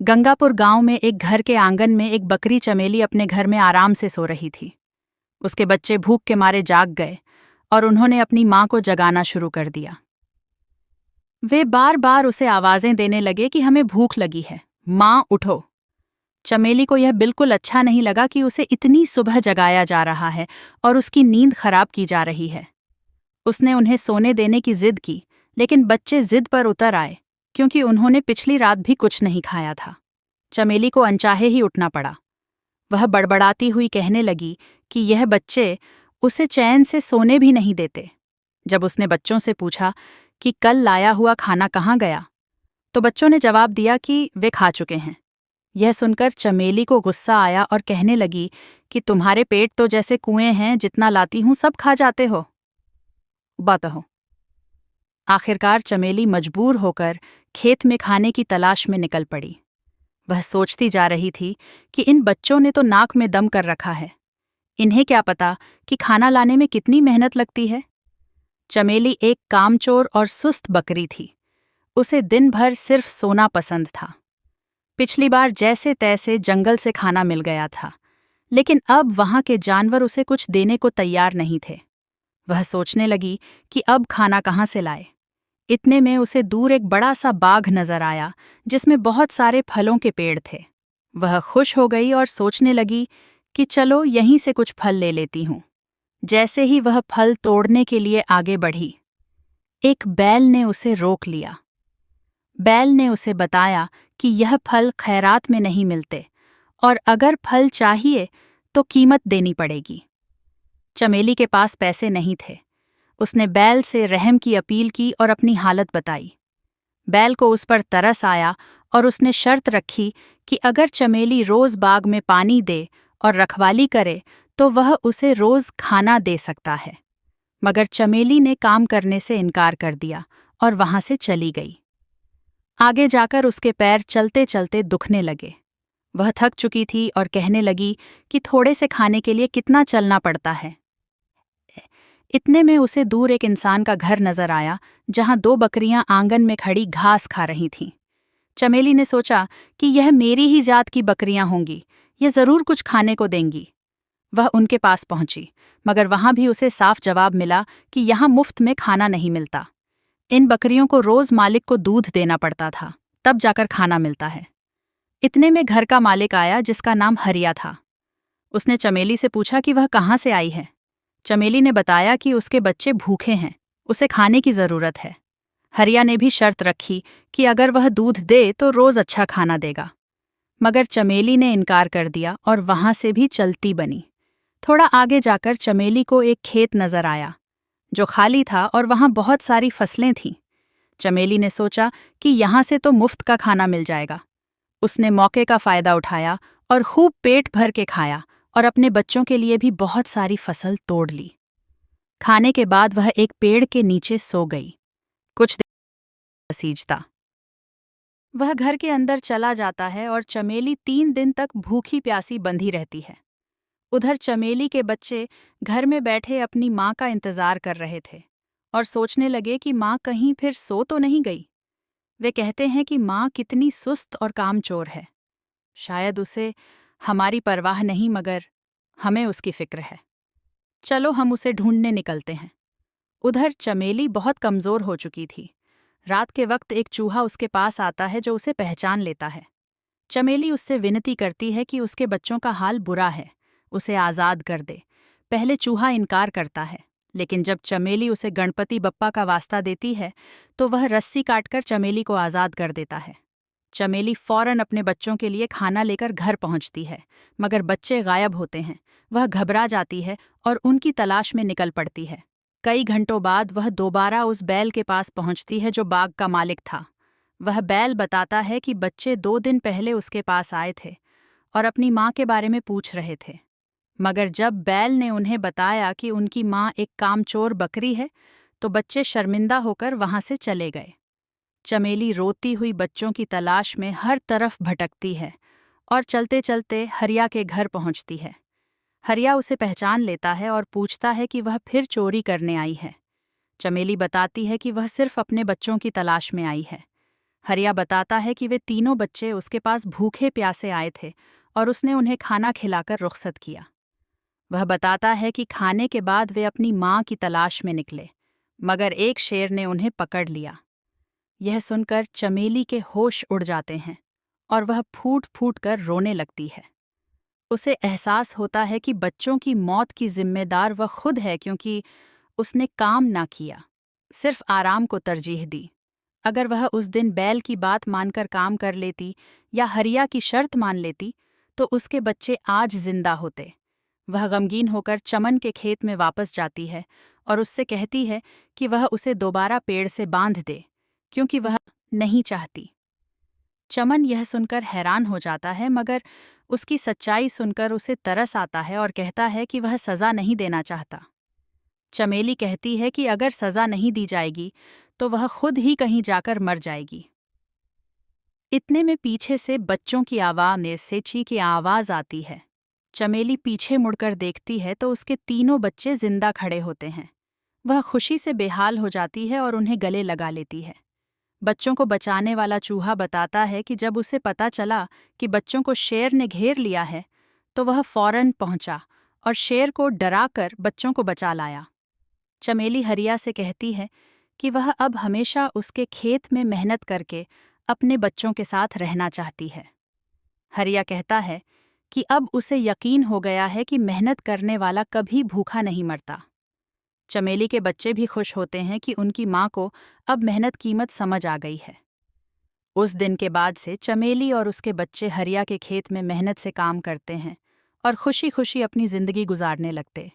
गंगापुर गांव में एक घर के आंगन में एक बकरी चमेली अपने घर में आराम से सो रही थी। उसके बच्चे भूख के मारे जाग गए और उन्होंने अपनी मां को जगाना शुरू कर दिया। वे बार बार उसे आवाजें देने लगे कि हमें भूख लगी है, मां उठो। चमेली को यह बिल्कुल अच्छा नहीं लगा कि उसे इतनी सुबह जगाया जा रहा है और उसकी नींद खराब की जा रही है। उसने उन्हें सोने देने की जिद की, लेकिन बच्चे जिद पर उतर आए क्योंकि उन्होंने पिछली रात भी कुछ नहीं खाया था। चमेली को अनचाहे ही उठना पड़ा। वह बड़बड़ाती हुई कहने लगी कि यह बच्चे उसे चैन से सोने भी नहीं देते। जब उसने बच्चों से पूछा कि कल लाया हुआ खाना कहाँ गया, तो बच्चों ने जवाब दिया कि वे खा चुके हैं। यह सुनकर चमेली को गुस्सा आया और कहने लगी कि तुम्हारे पेट तो जैसे कुएं हैं, जितना लाती हूं सब खा जाते हो। बात हो। आखिरकार चमेली मजबूर होकर खेत में खाने की तलाश में निकल पड़ी। वह सोचती जा रही थी कि इन बच्चों ने तो नाक में दम कर रखा है। इन्हें क्या पता कि खाना लाने में कितनी मेहनत लगती है। चमेली एक कामचोर और सुस्त बकरी थी। उसे दिन भर सिर्फ सोना पसंद था। पिछली बार जैसे तैसे जंगल से खाना मिल गया था, लेकिन अब वहां के जानवर उसे कुछ देने को तैयार नहीं थे। वह सोचने लगी कि अब खाना कहाँ से लाए। इतने में उसे दूर एक बड़ा सा बाग नजर आया जिसमें बहुत सारे फलों के पेड़ थे। वह खुश हो गई और सोचने लगी कि चलो यहीं से कुछ फल ले लेती हूँ। जैसे ही वह फल तोड़ने के लिए आगे बढ़ी, एक बैल ने उसे रोक लिया। बैल ने उसे बताया कि यह फल खैरात में नहीं मिलते और अगर फल चाहिए तो कीमत देनी पड़ेगी। चमेली के पास पैसे नहीं थे। उसने बैल से रहम की अपील की और अपनी हालत बताई। बैल को उस पर तरस आया और उसने शर्त रखी कि अगर चमेली रोज बाग में पानी दे और रखवाली करे तो वह उसे रोज खाना दे सकता है। मगर चमेली ने काम करने से इनकार कर दिया और वहां से चली गई। आगे जाकर उसके पैर चलते चलते दुखने लगे। वह थक चुकी थी और कहने लगी कि थोड़े से खाने के लिए कितना चलना पड़ता है। इतने में उसे दूर एक इंसान का घर नजर आया जहां दो बकरियां आंगन में खड़ी घास खा रही थीं। चमेली ने सोचा कि यह मेरी ही जात की बकरियां होंगी, यह जरूर कुछ खाने को देंगी। वह उनके पास पहुंची, मगर वहां भी उसे साफ जवाब मिला कि यहां मुफ्त में खाना नहीं मिलता। इन बकरियों को रोज मालिक को दूध देना पड़ता था, तब जाकर खाना मिलता है। इतने में घर का मालिक आया जिसका नाम हरिया था। उसने चमेली से पूछा कि वह कहाँ से आई है। चमेली ने बताया कि उसके बच्चे भूखे हैं, उसे खाने की जरूरत है। हरिया ने भी शर्त रखी कि अगर वह दूध दे तो रोज अच्छा खाना देगा। मगर चमेली ने इनकार कर दिया और वहां से भी चलती बनी। थोड़ा आगे जाकर चमेली को एक खेत नजर आया जो खाली था और वहां बहुत सारी फसलें थीं। चमेली ने सोचा कि यहां से तो मुफ्त का खाना मिल जाएगा। उसने मौके का फायदा उठाया और खूब पेट भर के खाया और अपने बच्चों के लिए भी बहुत सारी फसल तोड़ ली। खाने के बाद वह एक पेड़ के नीचे सो गई। कुछ देर सीजता वह घर के अंदर चला जाता है और चमेली 3 दिन तक भूखी प्यासी बंधी रहती है। उधर चमेली के बच्चे घर में बैठे अपनी माँ का इंतजार कर रहे थे और सोचने लगे कि माँ कहीं फिर सो तो नहीं गई। वे कहते हैं कि माँ कितनी सुस्त और कामचोर है। शायद उसे हमारी परवाह नहीं, मगर हमें उसकी फिक्र है। चलो हम उसे ढूंढने निकलते हैं। उधर चमेली बहुत कमजोर हो चुकी थी। रात के वक्त एक चूहा उसके पास आता है जो उसे पहचान लेता है। चमेली उससे विनती करती है कि उसके बच्चों का हाल बुरा है, उसे आज़ाद कर दे। पहले चूहा इनकार करता है, लेकिन जब चमेली उसे गणपति बप्पा का वास्ता देती है तो वह रस्सी काटकर चमेली को आज़ाद कर देता है। चमेली फौरन अपने बच्चों के लिए खाना लेकर घर पहुंचती है, मगर बच्चे गायब होते हैं। वह घबरा जाती है और उनकी तलाश में निकल पड़ती है। कई घंटों बाद वह दोबारा उस बैल के पास पहुंचती है जो बाग का मालिक था। वह बैल बताता है कि बच्चे 2 दिन पहले उसके पास आए थे और अपनी माँ के बारे में पूछ रहे थे। मगर जब बैल ने उन्हें बताया कि उनकी माँ एक कामचोर बकरी है, तो बच्चे शर्मिंदा होकर वहां से चले गए। चमेली रोती हुई बच्चों की तलाश में हर तरफ भटकती है और चलते चलते हरिया के घर पहुंचती है। हरिया उसे पहचान लेता है और पूछता है कि वह फिर चोरी करने आई है। चमेली बताती है कि वह सिर्फ अपने बच्चों की तलाश में आई है। हरिया बताता है कि वे तीनों बच्चे उसके पास भूखे प्यासे आए थे और उसने उन्हें खाना खिलाकर रुखसत किया। वह बताता है कि खाने के बाद वे अपनी माँ की तलाश में निकले, मगर एक शेर ने उन्हें पकड़ लिया। यह सुनकर चमेली के होश उड़ जाते हैं और वह फूट फूट कर रोने लगती है। उसे एहसास होता है कि बच्चों की मौत की जिम्मेदार वह खुद है, क्योंकि उसने काम ना किया, सिर्फ आराम को तरजीह दी। अगर वह उस दिन बैल की बात मानकर काम कर लेती या हरिया की शर्त मान लेती तो उसके बच्चे आज जिंदा होते। वह गमगीन होकर चमन के खेत में वापस जाती है और उससे कहती है कि वह उसे दोबारा पेड़ से बांध दे, क्योंकि वह नहीं चाहती। चमन यह सुनकर हैरान हो जाता है, मगर उसकी सच्चाई सुनकर उसे तरस आता है और कहता है कि वह सज़ा नहीं देना चाहता। चमेली कहती है कि अगर सज़ा नहीं दी जाएगी तो वह खुद ही कहीं जाकर मर जाएगी। इतने में पीछे से बच्चों की आवाज़ में सेची की आवाज़ आती है। चमेली पीछे मुड़कर देखती है तो उसके तीनों बच्चे जिंदा खड़े होते हैं। वह खुशी से बेहाल हो जाती है और उन्हें गले लगा लेती है। बच्चों को बचाने वाला चूहा बताता है कि जब उसे पता चला कि बच्चों को शेर ने घेर लिया है तो वह फौरन पहुंचा और शेर को डराकर बच्चों को बचा लाया। चमेली हरिया से कहती है कि वह अब हमेशा उसके खेत में मेहनत करके अपने बच्चों के साथ रहना चाहती है। हरिया कहता है कि अब उसे यकीन हो गया है कि मेहनत करने वाला कभी भूखा नहीं मरता। चमेली के बच्चे भी खुश होते हैं कि उनकी माँ को अब मेहनत कीमत समझ आ गई है। उस दिन के बाद से चमेली और उसके बच्चे हरिया के खेत में मेहनत से काम करते हैं और खुशी खुशी अपनी जिंदगी गुजारने लगते।